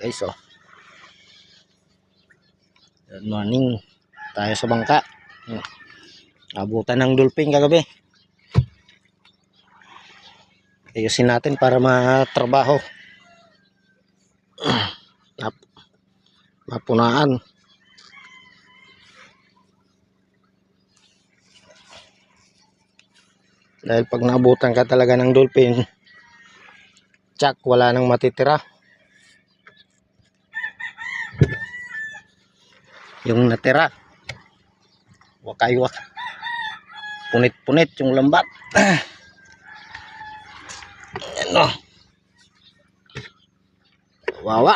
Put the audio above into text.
guys, oh. Good morning. Tayo sa bangka. Abutan ng dolphin kagabi. Ayusin natin para matrabaho. Mapunaan. Dahil pag naabutan ka talaga ng dolphin, tsak, wala nang matitira. Yung natira, wakay-wak, punit-punit yung lambat. Ano? Wawa.